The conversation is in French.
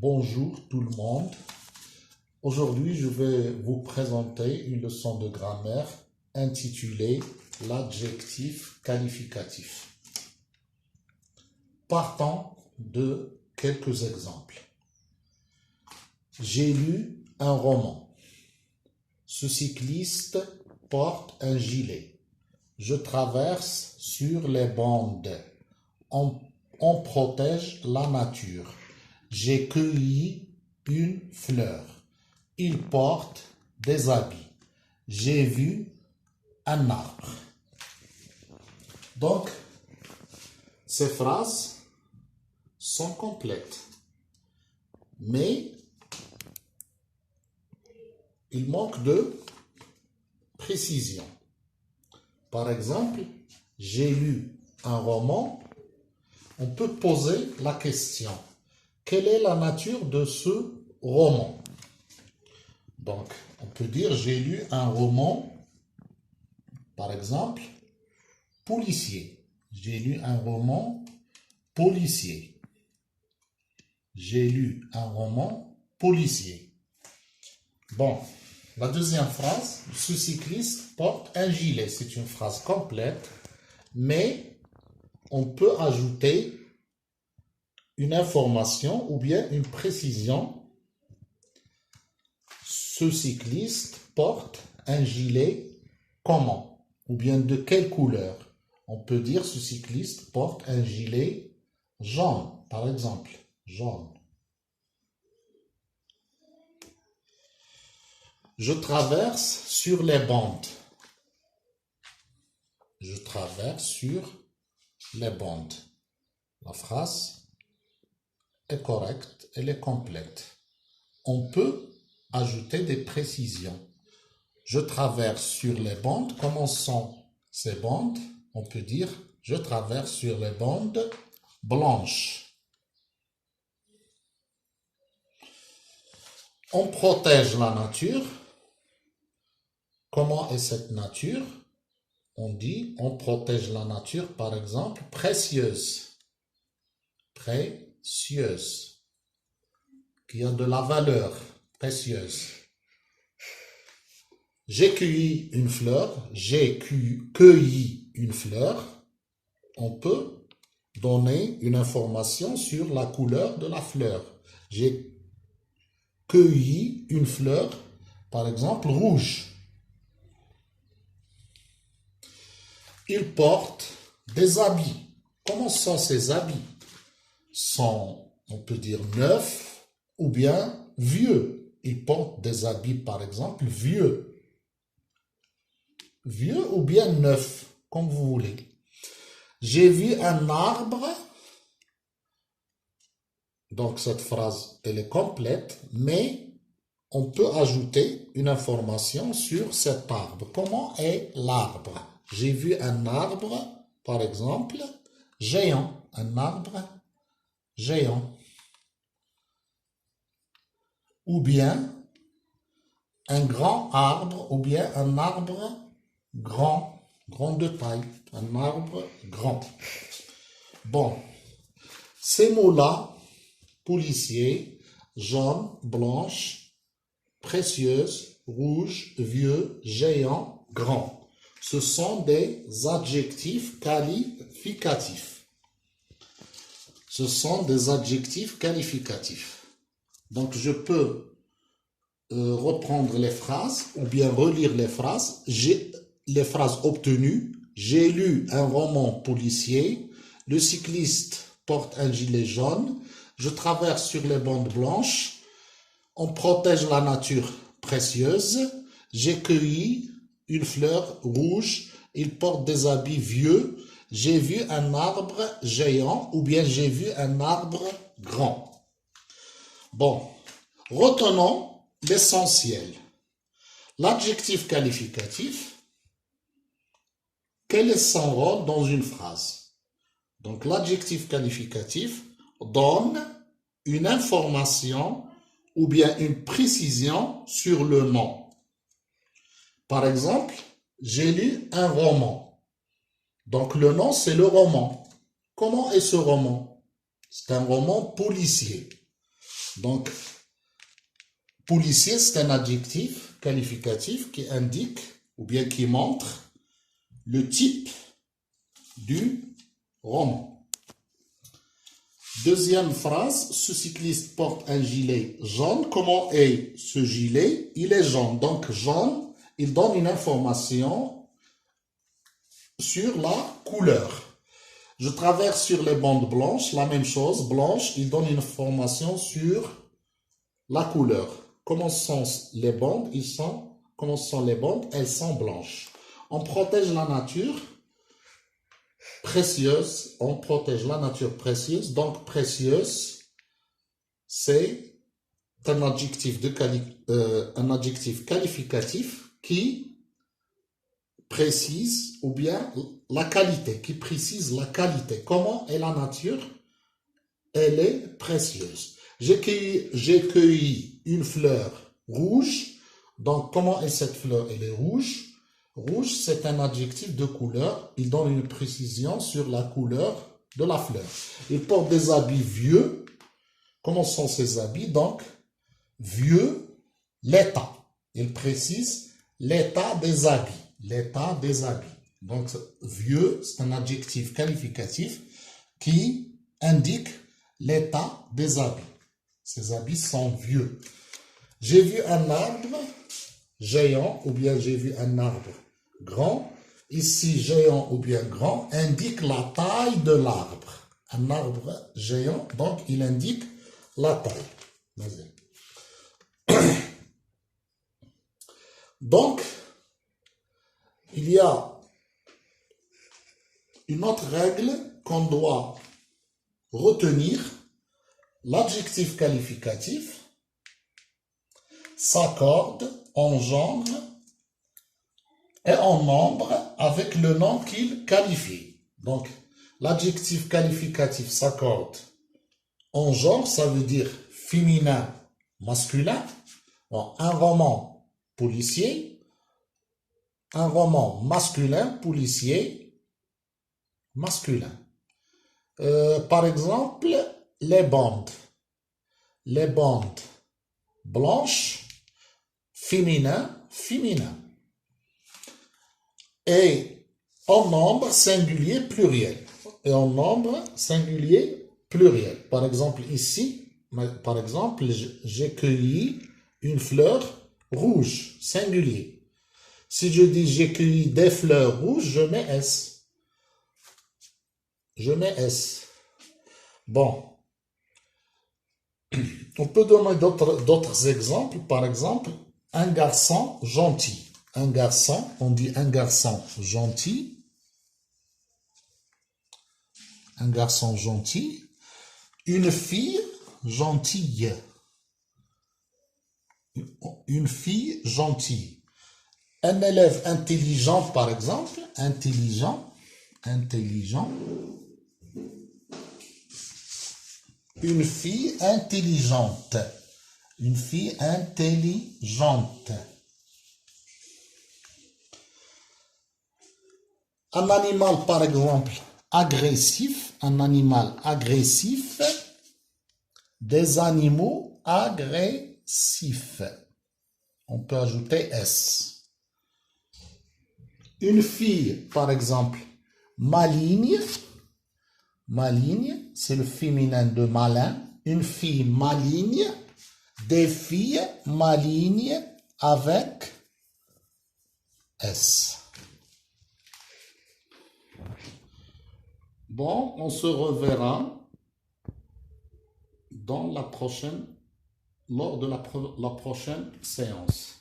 Bonjour tout le monde. Aujourd'hui, je vais vous présenter une leçon de grammaire intitulée l'adjectif qualificatif. Partons de quelques exemples. J'ai lu un roman. Ce cycliste porte un gilet. Je traverse sur les bandes. On protège la nature. J'ai cueilli une fleur. Il porte des habits. J'ai vu un arbre. Donc, ces phrases sont complètes. Mais il manque de précision. Par exemple, j'ai lu un roman. On peut poser la question. Quelle est la nature de ce roman? Donc, on peut dire j'ai lu un roman, par exemple, policier. J'ai lu un roman policier. J'ai lu un roman policier. Bon, la deuxième phrase, ce cycliste porte un gilet. C'est une phrase complète, mais on peut ajouter une information ou bien une précision. Ce cycliste porte un gilet comment? Ou bien de quelle couleur? On peut dire ce cycliste porte un gilet jaune, par exemple. Jaune. Je traverse sur les bandes. Je traverse sur les bandes. La phrase est correcte, elle est complète. On peut ajouter des précisions. Je traverse sur les bandes. Comment sont ces bandes? On peut dire je traverse sur les bandes blanches. On protège la nature. Comment est cette nature? On dit on protège la nature, par exemple, précieuse. Précieuse. Qui a de la valeur. Précieuse. J'ai cueilli une fleur. J'ai cueilli une fleur. On peut donner une information sur la couleur de la fleur. J'ai cueilli une fleur, par exemple, rouge. Il porte des habits. Comment sont ces habits? Sont, on peut dire, neufs ou bien vieux. Il porte des habits, par exemple, vieux. Vieux ou bien neuf, comme vous voulez. J'ai vu un arbre. Donc, cette phrase, elle est complète, mais on peut ajouter une information sur cet arbre. Comment est l'arbre? J'ai vu un arbre, par exemple, géant. Un arbre géant. Ou bien un grand arbre, ou bien un arbre grand, grand de taille. Un arbre grand. Bon, ces mots-là, policier, jaune, blanche, précieuse, rouge, vieux, géant, grand. Ce sont des adjectifs qualificatifs. Ce sont des adjectifs qualificatifs. Donc, je peux reprendre les phrases ou bien relire les phrases. Les phrases obtenues. J'ai lu un roman policier. Le cycliste porte un gilet jaune. Je traverse sur les bandes blanches. On protège la nature précieuse. J'ai cueilli une fleur rouge. Il porte des habits vieux. J'ai vu un arbre géant ou bien j'ai vu un arbre grand. Bon, retenons l'essentiel. L'adjectif qualificatif, quel est son rôle dans une phrase? Donc, l'adjectif qualificatif donne une information ou bien une précision sur le nom. Par exemple, j'ai lu un roman. Donc, le nom, c'est le roman. Comment est ce roman? C'est un roman policier. Donc, policier, c'est un adjectif qualificatif qui indique ou bien qui montre le type du roman. Deuxième phrase, ce cycliste porte un gilet jaune. Comment est ce gilet? Il est jaune. Donc, jaune, il donne une information sur la couleur. Je traverse sur les bandes blanches, la même chose, blanche, il donne une information sur la couleur. Comment sont les bandes? Comment sont les bandes? Elles sont blanches. On protège la nature précieuse. On protège la nature précieuse. Donc, précieuse, c'est un adjectif, un adjectif qualificatif qui précise ou bien la qualité, qui précise la qualité. Comment est la nature? Elle est précieuse. J'ai cueilli une fleur rouge. Donc, comment est cette fleur? Elle est rouge. Rouge, c'est un adjectif de couleur. Il donne une précision sur la couleur de la fleur. Il porte des habits vieux. Comment sont ces habits? Donc, vieux, l'état. Il précise l'état des habits. L'état des habits. Donc, vieux, c'est un adjectif qualificatif qui indique l'état des habits. Ces habits sont vieux. J'ai vu un arbre géant ou bien j'ai vu un arbre grand. Ici, géant ou bien grand indique la taille de l'arbre. Un arbre géant, donc il indique la taille. Vas-y. Donc, il y a une autre règle qu'on doit retenir. L'adjectif qualificatif s'accorde en genre et en nombre avec le nom qu'il qualifie. Donc, l'adjectif qualificatif s'accorde en genre, ça veut dire féminin, masculin. Bon, un roman policier. Un roman masculin, policier, masculin. Par exemple, les bandes blanches, féminin, féminin. Et en nombre singulier, pluriel. Et en nombre singulier, pluriel. Par exemple, ici, j'ai cueilli une fleur rouge, singulier. Si je dis j'ai cueilli des fleurs rouges, je mets S. Je mets S. Bon. On peut donner d'autres exemples. Par exemple, un garçon gentil. Un garçon, on dit un garçon gentil. Un garçon gentil. Une fille gentille. Une fille gentille. Un élève intelligent, par exemple, intelligent. Une fille intelligente. Une fille intelligente. Un animal, par exemple, agressif. Un animal agressif. Des animaux agressifs. On peut ajouter S. Une fille, par exemple, maligne. Maligne, c'est le féminin de malin. Une fille maligne. Des filles malignes avec S. Bon, on se reverra dans lors de la prochaine séance.